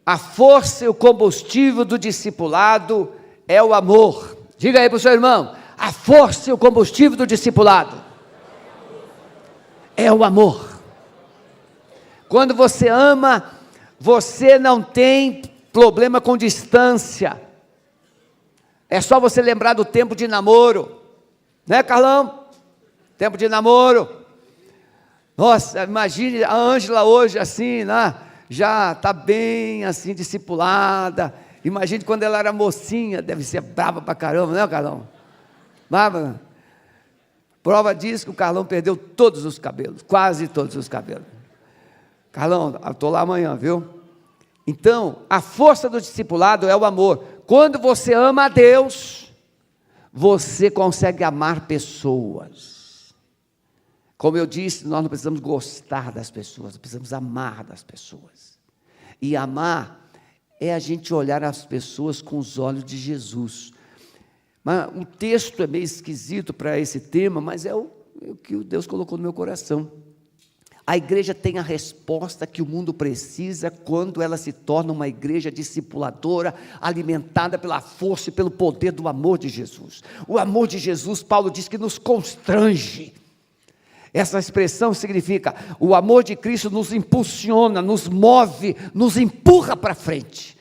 A força e o combustível do discipulado é o amor. Diga aí para o seu irmão: a força e o combustível do discipulado é o amor. Quando você ama, você não tem problema com distância. É só você lembrar do tempo de namoro, né, Carlão? Tempo de namoro. Nossa, imagine a Ângela hoje assim, né? Já está bem assim, discipulada. Imagine quando ela era mocinha, deve ser brava pra caramba, né, Carlão? Brava. Prova disso que o Carlão perdeu todos os cabelos, quase todos os cabelos. Carlão, eu estou lá amanhã, viu? Então, a força do discipulado é o amor. Quando você ama a Deus, você consegue amar pessoas. Como eu disse, nós não precisamos gostar das pessoas, precisamos amar das pessoas. E amar é a gente olhar as pessoas com os olhos de Jesus. Mas o texto é meio esquisito para esse tema, mas é o que Deus colocou no meu coração. A igreja tem a resposta que o mundo precisa quando ela se torna uma igreja discipuladora, alimentada pela força e pelo poder do amor de Jesus. O amor de Jesus, Paulo diz que nos constrange. Essa expressão significa: o amor de Cristo nos impulsiona, nos move, nos empurra para frente.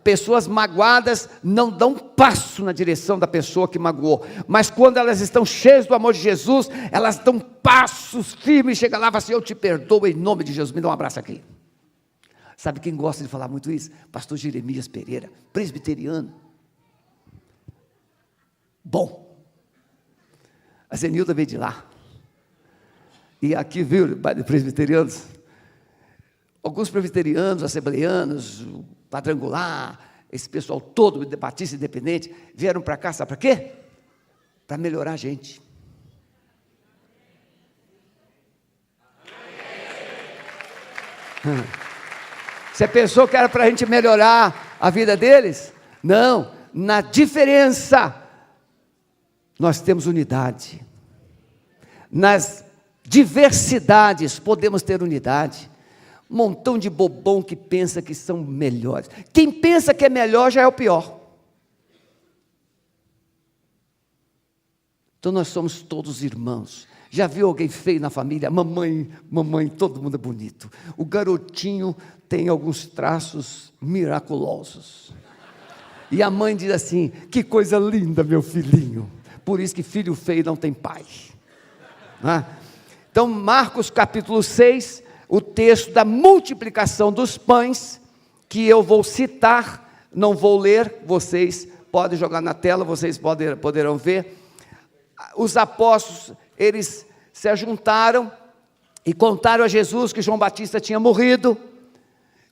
Pessoas magoadas não dão um passo na direção da pessoa que magoou, mas quando elas estão cheias do amor de Jesus, elas dão passos firmes, chega lá e fala assim: eu te perdoo em nome de Jesus, me dá um abraço aqui. Sabe quem gosta de falar muito isso? Pastor Jeremias Pereira, presbiteriano. Bom, a Zenilda veio de lá, e aqui viu, presbiterianos, alguns presbiterianos, assembleianos, quadrangular, esse pessoal todo, batista independente, vieram para cá, sabe para quê? Para melhorar a gente. Você pensou que era para a gente melhorar a vida deles? Não, na diferença, nós temos unidade. Nas diversidades, podemos ter unidade. Um montão de bobão que pensa que são melhores. Quem pensa que é melhor já é o pior. Então nós somos todos irmãos. Já viu alguém feio na família? Mamãe, todo mundo é bonito. O garotinho tem alguns traços miraculosos. E a mãe diz assim: que coisa linda, meu filhinho. Por isso que filho feio não tem pai. Então, Marcos capítulo 6, o texto da multiplicação dos pães, que eu vou citar, não vou ler, vocês podem jogar na tela, vocês poderão ver. Os apóstolos, eles se ajuntaram e contaram a Jesus que João Batista tinha morrido,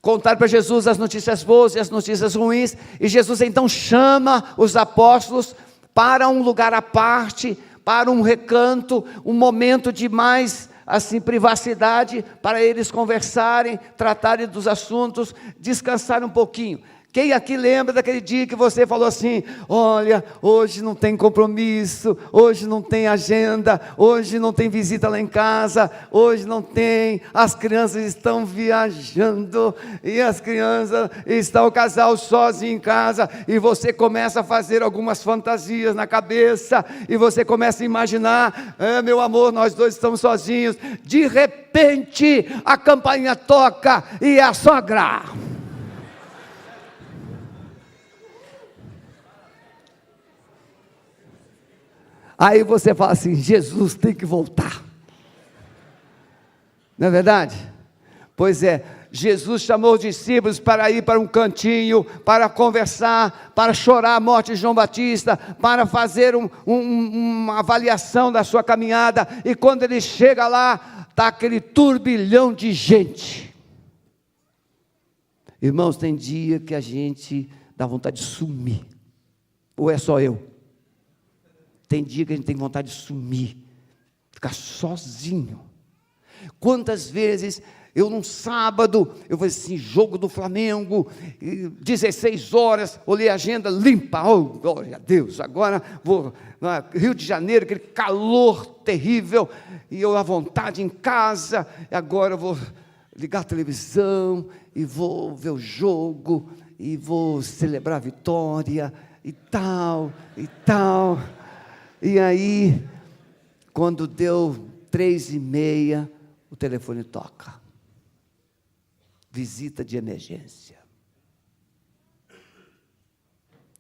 contaram para Jesus as notícias boas e as notícias ruins, e Jesus então chama os apóstolos para um lugar à parte, para um recanto, um momento de mais assim, privacidade, para eles conversarem, tratarem dos assuntos, descansarem um pouquinho. Quem aqui lembra daquele dia que você falou assim: olha, hoje não tem compromisso, hoje não tem agenda, hoje não tem visita lá em casa, hoje não tem, as crianças estão viajando, e as crianças, está o casal sozinho em casa, e você começa a fazer algumas fantasias na cabeça, e você começa a imaginar: meu amor, nós dois estamos sozinhos. De repente, a campainha toca, e é a sogra. Aí você fala assim: Jesus tem que voltar. Não é verdade? Pois é, Jesus chamou os discípulos para ir para um cantinho, para conversar, para chorar a morte de João Batista, para fazer uma avaliação da sua caminhada, e quando ele chega lá, está aquele turbilhão de gente. Irmãos, tem dia que a gente dá vontade de sumir, ou é só eu? Tem dia que a gente tem vontade de sumir, ficar sozinho. Quantas vezes eu num sábado, eu falei assim: jogo do Flamengo, 16 horas, olhei a agenda limpa, oh glória a Deus, agora vou, Rio de Janeiro, aquele calor terrível, e eu à vontade em casa, e agora eu vou ligar a televisão, e vou ver o jogo, e vou celebrar a vitória, e tal, e tal. E aí, quando deu 3h30, o telefone toca. Visita de emergência.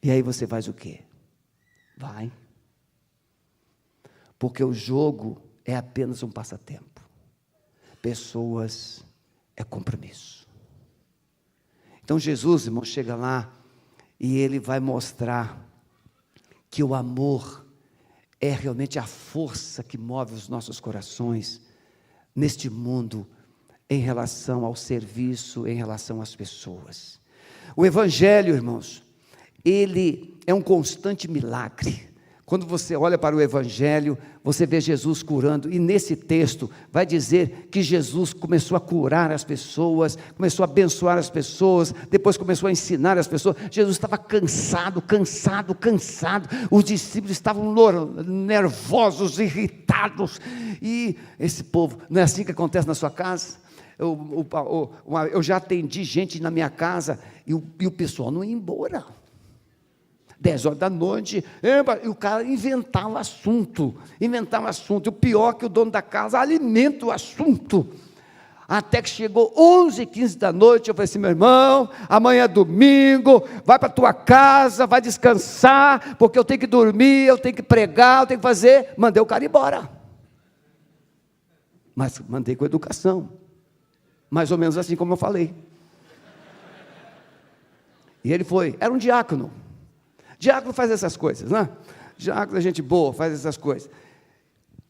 E aí você faz o quê? Vai. Porque o jogo é apenas um passatempo. Pessoas é compromisso. Então Jesus, irmão, chega lá e ele vai mostrar que o amor é realmente a força que move os nossos corações neste mundo em relação ao serviço, em relação às pessoas. O Evangelho, irmãos, ele é um constante milagre. Quando você olha para o Evangelho, você vê Jesus curando, e nesse texto vai dizer que Jesus começou a curar as pessoas, começou a abençoar as pessoas, depois começou a ensinar as pessoas. Jesus estava cansado, os discípulos estavam nervosos, irritados, e esse povo, não é assim que acontece na sua casa? Eu já atendi gente na minha casa, e o pessoal não ia embora. 10 horas da noite, e o cara inventava assunto, e o pior é que o dono da casa alimenta o assunto, até que chegou 11h15 da noite, eu falei assim: meu irmão, amanhã é domingo, vai para a tua casa, vai descansar, porque eu tenho que dormir, eu tenho que pregar, eu tenho que fazer. Mandei o cara embora, mas mandei com educação, mais ou menos assim como eu falei, e ele foi, era um diácono. Diácono faz essas coisas, né? Diácono é gente boa, faz essas coisas.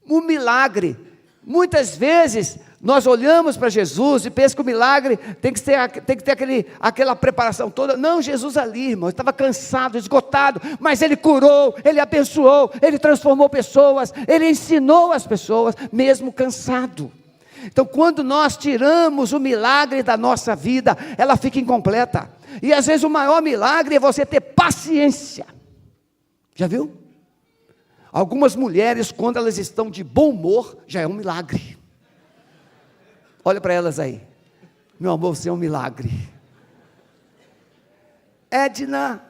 O milagre, muitas vezes, nós olhamos para Jesus e pensamos que o milagre tem que ter aquela preparação toda. Não, Jesus ali, irmão, estava cansado, esgotado, mas Ele curou, Ele abençoou, Ele transformou pessoas, Ele ensinou as pessoas, mesmo cansado. Então, quando nós tiramos o milagre da nossa vida, ela fica incompleta. E às vezes o maior milagre é você ter paciência. Já viu? Algumas mulheres, quando elas estão de bom humor, já é um milagre. Olha para elas aí. Meu amor, você é um milagre. Edna,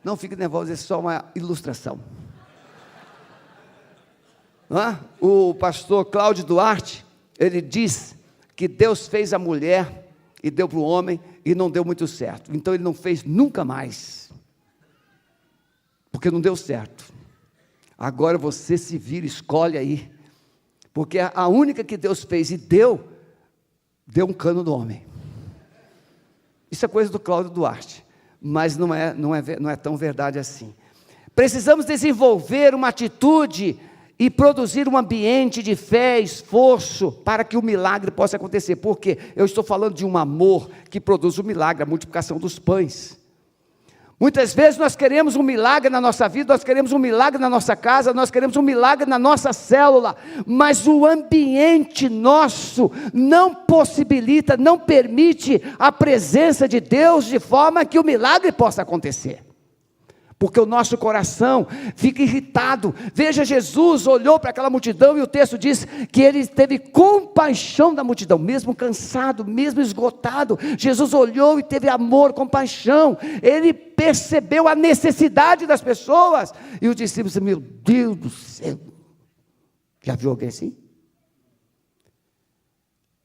não fique nervosa, é só uma ilustração. O pastor Cláudio Duarte, ele diz que Deus fez a mulher e deu para o homem, e não deu muito certo, então ele não fez nunca mais, porque não deu certo. Agora você se vira, escolhe aí, porque a única que Deus fez e deu um cano no homem. Isso é coisa do Cláudio Duarte, mas não é tão verdade assim. Precisamos desenvolver uma atitude e produzir um ambiente de fé, esforço, para que o milagre possa acontecer. Porque eu estou falando de um amor que produz o milagre, a multiplicação dos pães. Muitas vezes nós queremos um milagre na nossa vida, nós queremos um milagre na nossa casa, nós queremos um milagre na nossa célula, mas o ambiente nosso não possibilita, não permite a presença de Deus de forma que o milagre possa acontecer. Porque o nosso coração fica irritado. Veja, Jesus olhou para aquela multidão e o texto diz que ele teve compaixão da multidão, mesmo cansado, mesmo esgotado. Jesus olhou e teve amor, compaixão. Ele percebeu a necessidade das pessoas. E os discípulos disseram: meu Deus do céu, já viu alguém assim?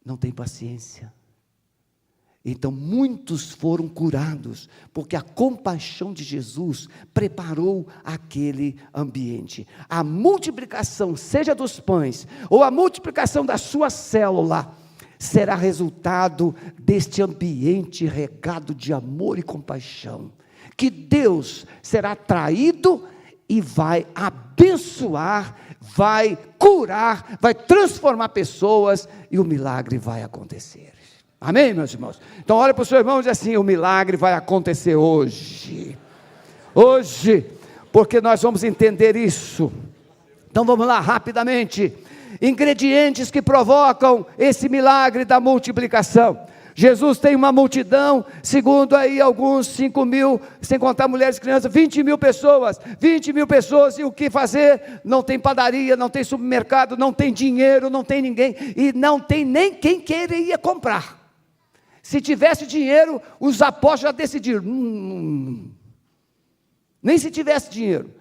Não tem paciência. Então muitos foram curados, porque a compaixão de Jesus preparou aquele ambiente. A multiplicação, seja dos pães, ou a multiplicação da sua célula, será resultado deste ambiente regado de amor e compaixão, que Deus será atraído e vai abençoar, vai curar, vai transformar pessoas, e o milagre vai acontecer. Amém, meus irmãos? Então olha para o seu irmão e diz assim: o milagre vai acontecer hoje, porque nós vamos entender isso. Então vamos lá, rapidamente, ingredientes que provocam esse milagre da multiplicação. Jesus tem uma multidão, segundo aí alguns 5.000, sem contar mulheres e crianças, 20.000 pessoas, 20.000 pessoas, e o que fazer? Não tem padaria, não tem supermercado, não tem dinheiro, não tem ninguém, e não tem nem quem queria comprar. Se tivesse dinheiro, os apóstolos já decidiram. Nem se tivesse dinheiro.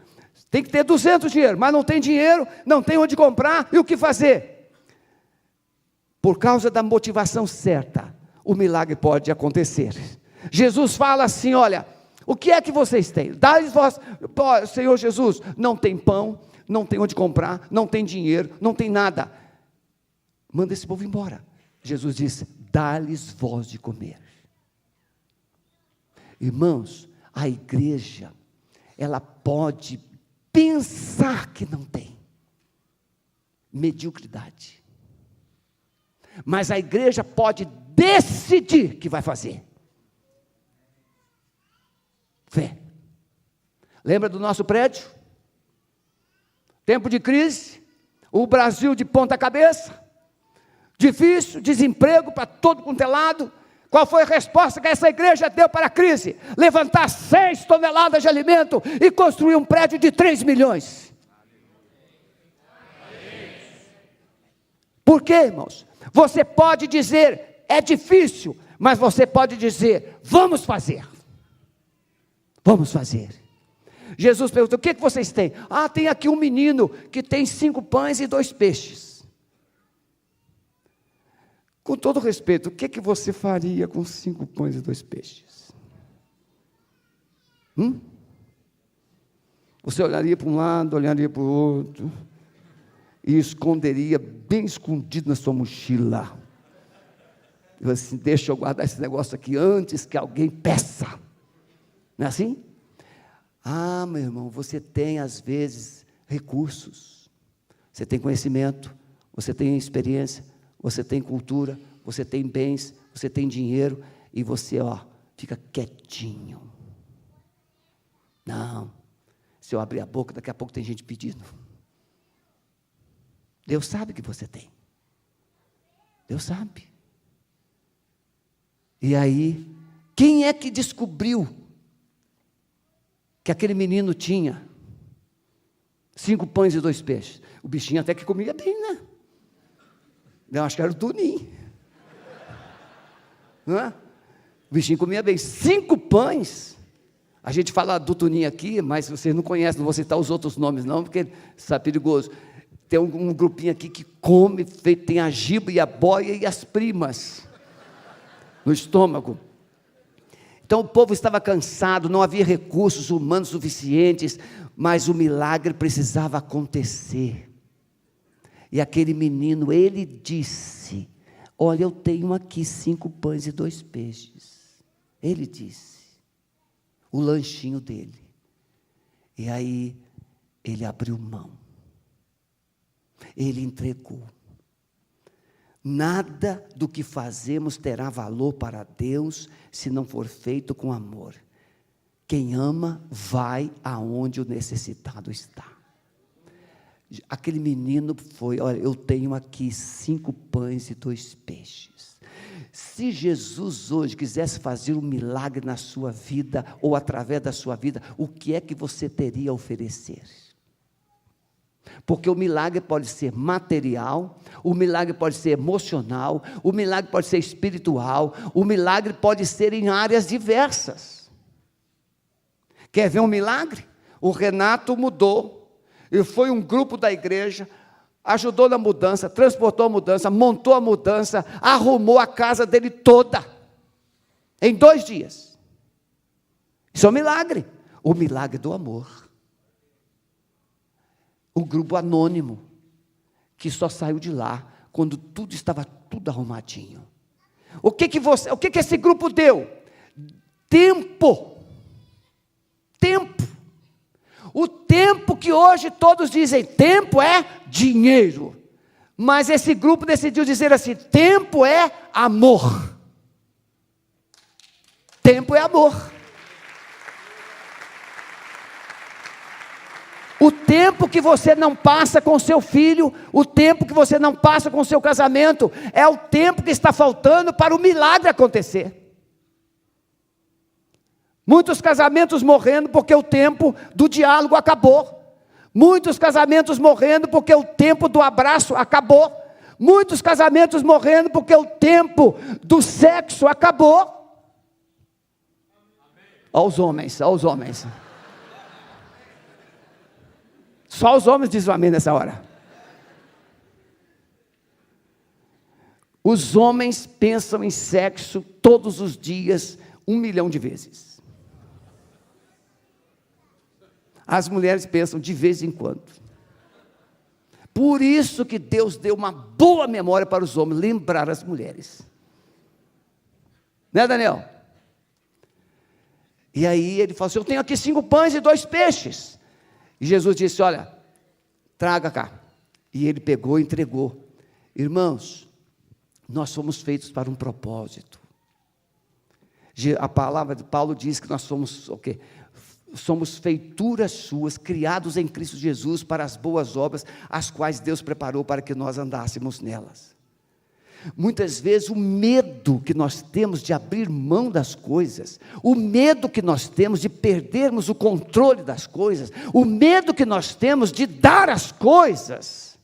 Tem que ter 200 dinheiro, mas não tem dinheiro, não tem onde comprar, e o que fazer? Por causa da motivação certa, o milagre pode acontecer. Jesus fala assim, olha, o que é que vocês têm? Dá-lhes vós, Senhor Jesus, não tem pão, não tem onde comprar, não tem dinheiro, não tem nada. Manda esse povo embora. Jesus disse, dá-lhes vós de comer. Irmãos, a igreja, ela pode pensar que não tem mediocridade, mas a igreja pode decidir que vai fazer. Fé. Lembra do nosso prédio? Tempo de crise, o Brasil de ponta cabeça, difícil, desemprego para todo quanto é lado. Qual foi a resposta que essa igreja deu para a crise? Levantar 6 toneladas de alimento e construir um prédio de 3 milhões. Por quê, irmãos? Você pode dizer, é difícil, mas você pode dizer, vamos fazer. Vamos fazer. Jesus perguntou, o que vocês têm? Ah, tem aqui um menino que tem 5 pães e 2 peixes. Com todo respeito, o que você faria com 5 pães e 2 peixes? Você olharia para um lado, olharia para o outro, e esconderia bem escondido na sua mochila. Eu assim, deixa eu guardar esse negócio aqui antes que alguém peça. Não é assim? Ah, meu irmão, você tem às vezes recursos, você tem conhecimento, você tem experiência, você tem cultura, você tem bens, você tem dinheiro, e você, fica quietinho. Não, se eu abrir a boca, daqui a pouco tem gente pedindo. Deus sabe que você tem. Deus sabe. E aí, quem é que descobriu que aquele menino tinha 5 pães e 2 peixes? O bichinho até que comia bem, né? Eu acho que era o Tunim. Não é? O bichinho comia bem. 5 pães. A gente fala do Tunim aqui, mas vocês não conhecem, não vou citar os outros nomes não, porque isso é perigoso. Tem um grupinho aqui que come, tem a giba e a boia e as primas no estômago. Então o povo estava cansado, não havia recursos humanos suficientes, mas o milagre precisava acontecer. E aquele menino, ele disse, olha, eu tenho aqui 5 pães e 2 peixes. Ele disse, o lanchinho dele. E aí, ele abriu mão. Ele entregou. Nada do que fazemos terá valor para Deus, se não for feito com amor. Quem ama, vai aonde o necessitado está. Aquele menino foi, olha, eu tenho aqui 5 pães e 2 peixes. Se Jesus hoje quisesse fazer um milagre na sua vida, ou através da sua vida, o que é que você teria a oferecer? Porque o milagre pode ser material, o milagre pode ser emocional, o milagre pode ser espiritual, o milagre pode ser em áreas diversas. Quer ver um milagre? O Renato mudou. E foi um grupo da igreja, ajudou na mudança, transportou a mudança, montou a mudança, arrumou a casa dele toda, em 2 dias. Isso é um milagre, o milagre do amor. O grupo anônimo, que só saiu de lá, quando estava tudo arrumadinho. O que esse grupo deu? Tempo. O tempo que hoje todos dizem, tempo é dinheiro. Mas esse grupo decidiu dizer assim, tempo é amor. Tempo é amor. O tempo que você não passa com seu filho, o tempo que você não passa com seu casamento, é o tempo que está faltando para o milagre acontecer. Muitos casamentos morrendo porque o tempo do diálogo acabou. Muitos casamentos morrendo porque o tempo do abraço acabou. Muitos casamentos morrendo porque o tempo do sexo acabou. Olha os homens, olha os homens. Só os homens dizem amém nessa hora. Os homens pensam em sexo todos os dias, 1 milhão de vezes. As mulheres pensam de vez em quando. Por isso que Deus deu uma boa memória para os homens, lembrar as mulheres. Né, Daniel? E aí ele falou assim, eu tenho aqui 5 pães e 2 peixes. E Jesus disse, olha, traga cá. E ele pegou e entregou. Irmãos, nós somos feitos para um propósito. A palavra de Paulo diz que nós somos o quê? Somos feituras suas, criados em Cristo Jesus para as boas obras, as quais Deus preparou para que nós andássemos nelas. Muitas vezes o medo que nós temos de abrir mão das coisas, o medo que nós temos de perdermos o controle das coisas, o medo que nós temos de dar as coisas,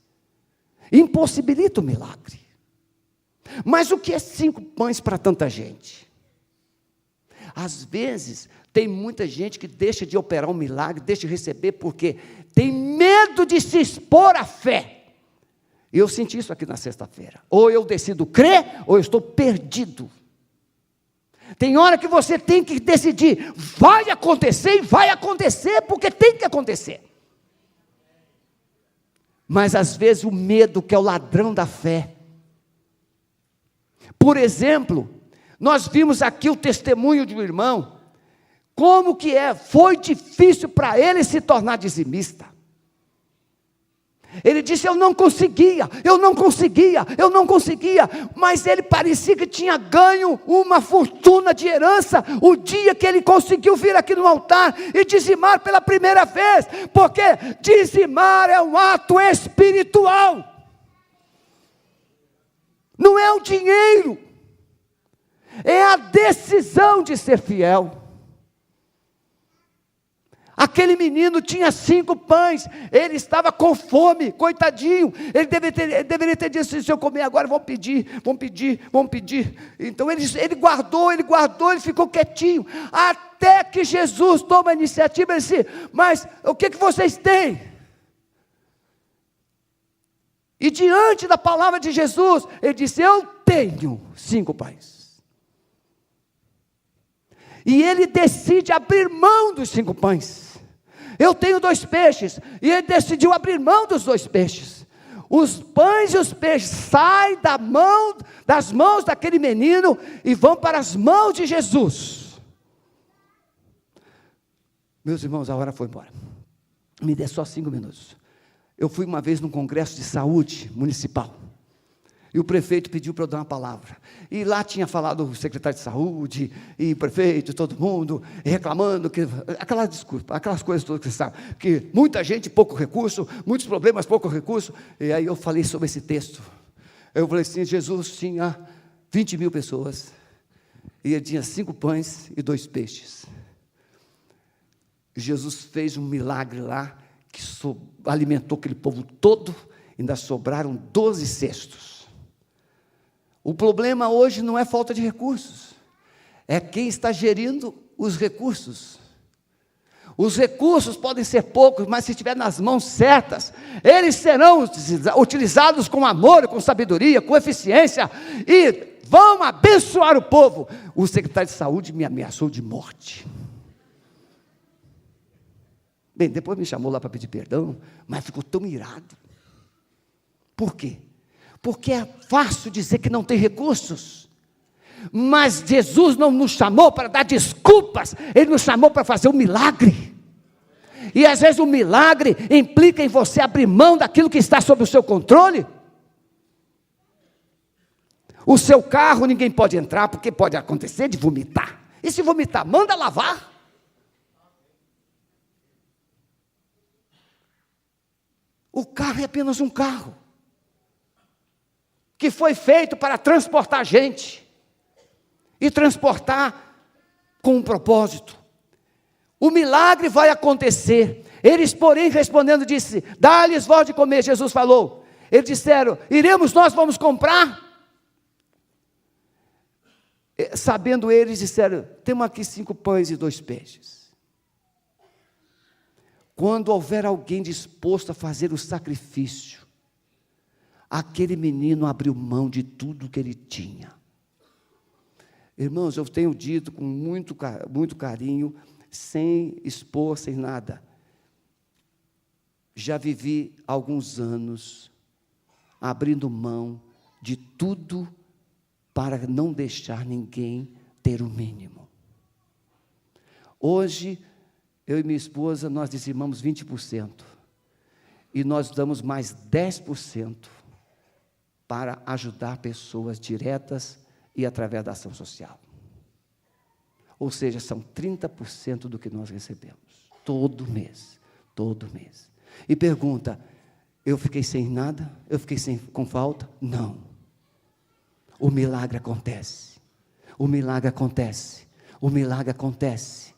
impossibilita o milagre. Mas o que é 5 pães para tanta gente? Às vezes, tem muita gente que deixa de operar um milagre, deixa de receber, porque tem medo de se expor à fé. Eu senti isso aqui na sexta-feira. Ou eu decido crer, ou eu estou perdido. Tem hora que você tem que decidir, vai acontecer, e vai acontecer, porque tem que acontecer. Mas às vezes o medo, que é o ladrão da fé. Por exemplo, nós vimos aqui o testemunho de um irmão, como que foi difícil para ele se tornar dizimista. Ele disse, eu não conseguia, mas ele parecia que tinha ganho uma fortuna de herança, o dia que ele conseguiu vir aqui no altar e dizimar pela primeira vez, porque dizimar é um ato espiritual, não é o dinheiro, é a decisão de ser fiel. Aquele menino tinha 5 pães, ele estava com fome, coitadinho, ele deveria ter dito, se eu comer agora, vão pedir, então ele guardou, ele ficou quietinho, até que Jesus toma a iniciativa, ele disse, mas o que vocês têm? E diante da palavra de Jesus, ele disse, eu tenho 5 pães. E ele decide abrir mão dos 5 pães. Eu tenho 2 peixes. E ele decidiu abrir mão dos 2 peixes. Os pães e os peixes saem das mãos daquele menino e vão para as mãos de Jesus. Meus irmãos, a hora foi embora. Me dê só 5 minutos. Eu fui uma vez num congresso de saúde municipal. E o prefeito pediu para eu dar uma palavra. E lá tinha falado o secretário de saúde, e o prefeito, todo mundo, reclamando, aquelas coisas todas que você sabe, que muita gente, pouco recurso, muitos problemas, pouco recurso. E aí eu falei sobre esse texto. Eu falei assim, Jesus tinha 20 mil pessoas, e ele tinha 5 pães e 2 peixes. Jesus fez um milagre lá, que alimentou aquele povo todo, ainda sobraram 12 cestos. O problema hoje não é falta de recursos, é quem está gerindo os recursos. Os recursos podem ser poucos, mas se estiver nas mãos certas, eles serão utilizados com amor, com sabedoria, com eficiência, e vão abençoar o povo. O secretário de saúde me ameaçou de morte. Bem, depois me chamou lá para pedir perdão, mas ficou tão irado. Por quê? Porque é fácil dizer que não tem recursos, mas Jesus não nos chamou para dar desculpas, Ele nos chamou para fazer um milagre, e às vezes o milagre implica em você abrir mão daquilo que está sob o seu controle. O seu carro ninguém pode entrar, porque pode acontecer de vomitar, e se vomitar, manda lavar. O carro é apenas um carro, que foi feito para transportar gente, e transportar com um propósito. O milagre vai acontecer. Eles, porém, respondendo, disse, dá-lhes voz de comer. Jesus falou, Eles disseram: iremos nós, vamos comprar? Sabendo eles, disseram: temos aqui 5 pães e 2 peixes. Quando houver alguém disposto a fazer o sacrifício, aquele menino abriu mão de tudo que ele tinha. Irmãos, eu tenho dito com muito carinho, sem expor, sem nada. Já vivi alguns anos abrindo mão de tudo para não deixar ninguém ter o mínimo. Hoje, eu e minha esposa, nós dizimamos 20%. E nós damos mais 10% para ajudar pessoas diretas e através da ação social. Ou seja, são 30% do que nós recebemos. Todo mês. Todo mês. E pergunta: eu fiquei sem nada? Eu fiquei com falta? Não. O milagre acontece. O milagre acontece. O milagre acontece.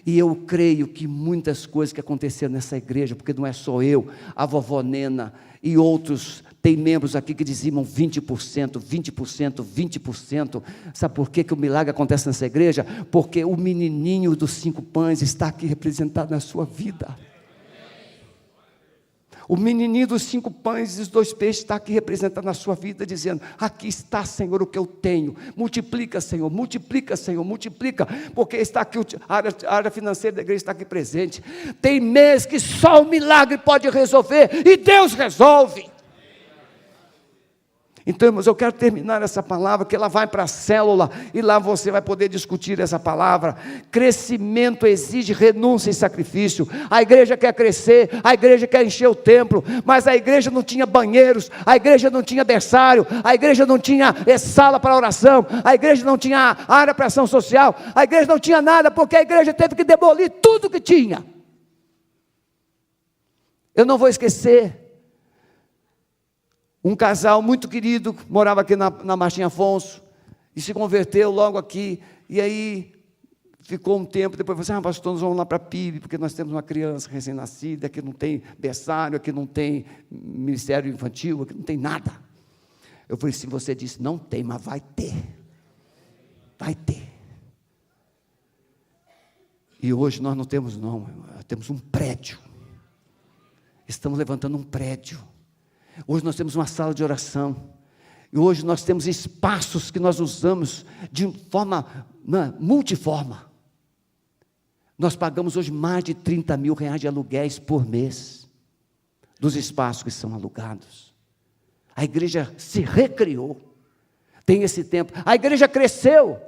E eu creio que muitas coisas que aconteceram nessa igreja, porque não é só eu, a vovó Nena e outros, tem membros aqui que dizimam 20%, 20%, 20%. Sabe por que o milagre acontece nessa igreja? Porque o menininho dos 5 pães está aqui representado na sua vida. O menininho dos 5 pães e os 2 peixes está aqui representado na sua vida, dizendo: aqui está, Senhor, o que eu tenho. Multiplica, Senhor, multiplica, Senhor, multiplica. Porque está aqui, a área financeira da igreja está aqui presente. Tem mês que só o milagre pode resolver, e Deus resolve. Então, irmãos, eu quero terminar essa palavra, que ela vai para a célula, e lá você vai poder discutir essa palavra. Crescimento exige renúncia e sacrifício. A igreja quer crescer, a igreja quer encher o templo, mas a igreja não tinha banheiros, a igreja não tinha berçário, a igreja não tinha sala para oração, a igreja não tinha área para ação social, a igreja não tinha nada, porque a igreja teve que demolir tudo que tinha. Eu não vou esquecer, um casal muito querido, morava aqui na Martim Afonso, e se converteu logo aqui, e aí ficou um tempo, depois falou assim: pastor, nós vamos lá para a PIB, porque nós temos uma criança recém-nascida, aqui não tem berçário, aqui não tem ministério infantil, aqui não tem nada. Eu falei assim: você disse não tem, mas vai ter. Vai ter. E hoje nós não temos não, temos um prédio. Estamos levantando um prédio. Hoje nós temos uma sala de oração, e hoje nós temos espaços que nós usamos de forma multiforma. Nós pagamos hoje mais de 30 mil reais de aluguéis por mês, dos espaços que são alugados. A igreja se recriou, tem esse tempo, a igreja cresceu,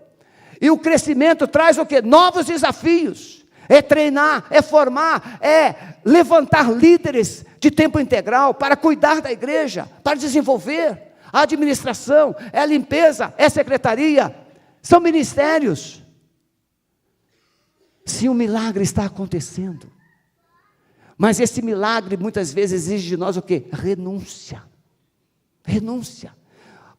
e o crescimento traz o quê? Novos desafios. É treinar, é formar, é levantar líderes de tempo integral para cuidar da igreja, para desenvolver a administração, é a limpeza, é a secretaria, são ministérios. Sim, um milagre está acontecendo, mas esse milagre muitas vezes exige de nós o quê? Renúncia. Renúncia.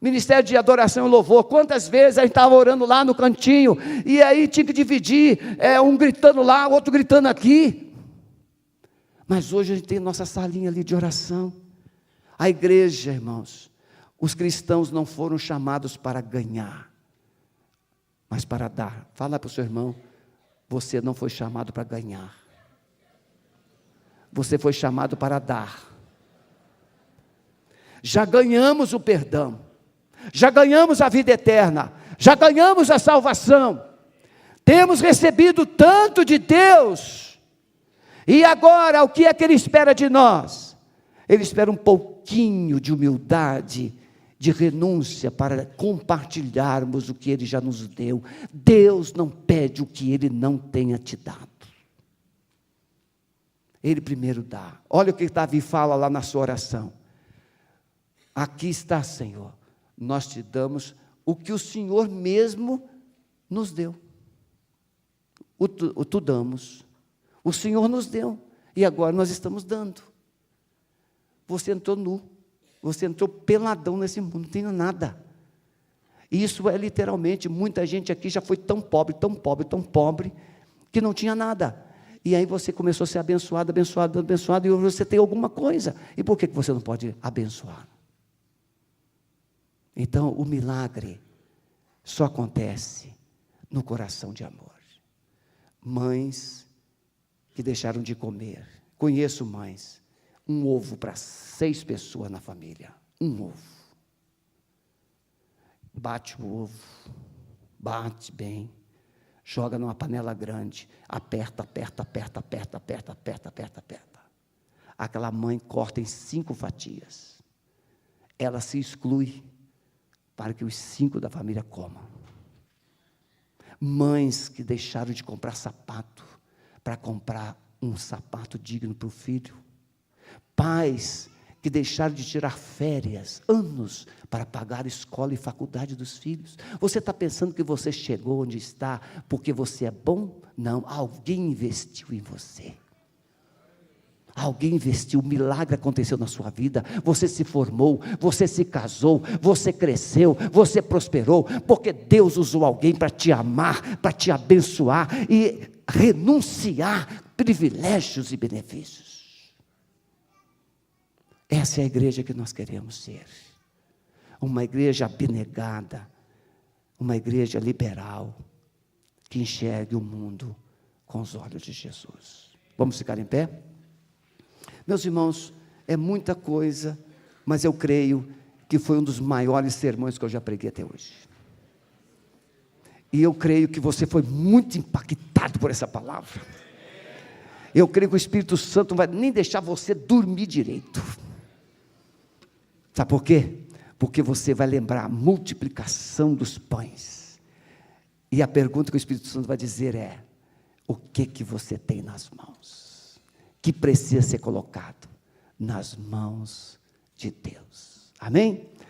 Ministério de adoração e louvor, quantas vezes a gente estava orando lá no cantinho, e aí tinha que dividir, um gritando lá, outro gritando aqui. Mas hoje a gente tem nossa salinha ali de oração. A igreja, irmãos, os cristãos não foram chamados para ganhar, mas para dar. Fala para o seu irmão: você não foi chamado para ganhar, você foi chamado para dar. Já ganhamos o perdão, já ganhamos a vida eterna, já ganhamos a salvação, temos recebido tanto de Deus, e agora o que é que Ele espera de nós? Ele espera um pouquinho de humildade, de renúncia, para compartilharmos o que Ele já nos deu. Deus não pede o que Ele não tenha te dado, Ele primeiro dá. Olha o que Davi fala lá na sua oração: aqui está, Senhor, nós te damos o que o Senhor mesmo nos deu. Tu damos, o Senhor nos deu, e agora nós estamos dando. Você entrou nu, você entrou peladão nesse mundo, não tem nada. Isso é literalmente, muita gente aqui já foi tão pobre, tão pobre, tão pobre, que não tinha nada. E aí você começou a ser abençoado, abençoado, abençoado, e hoje você tem alguma coisa. E por que você não pode abençoar? Então, o milagre só acontece no coração de amor. Mães que deixaram de comer. Conheço mães, um ovo para 6 pessoas na família. Um ovo. Bate o ovo, bate bem, joga numa panela grande, aperta, aperta, aperta, aperta, aperta, aperta, aperta, aperta. Aquela mãe corta em 5 fatias. Ela se exclui para que os 5 da família comam. Mães que deixaram de comprar sapato para comprar um sapato digno para o filho. Pais que deixaram de tirar férias, anos, para pagar a escola e faculdade dos filhos. Você está pensando que você chegou onde está porque você é bom? Não, alguém investiu em você. Alguém investiu, um milagre aconteceu na sua vida, você se formou, você se casou, você cresceu, você prosperou, porque Deus usou alguém para te amar, para te abençoar e renunciar privilégios e benefícios. Essa é a igreja que nós queremos ser, uma igreja abnegada, uma igreja liberal, que enxergue o mundo com os olhos de Jesus. Vamos ficar em pé? Meus irmãos, é muita coisa, mas eu creio que foi um dos maiores sermões que eu já preguei até hoje. E eu creio que você foi muito impactado por essa palavra. Eu creio que o Espírito Santo não vai nem deixar você dormir direito. Sabe por quê? Porque você vai lembrar a multiplicação dos pães. E a pergunta que o Espírito Santo vai dizer é: o que você tem nas mãos? Que precisa ser colocado nas mãos de Deus. Amém?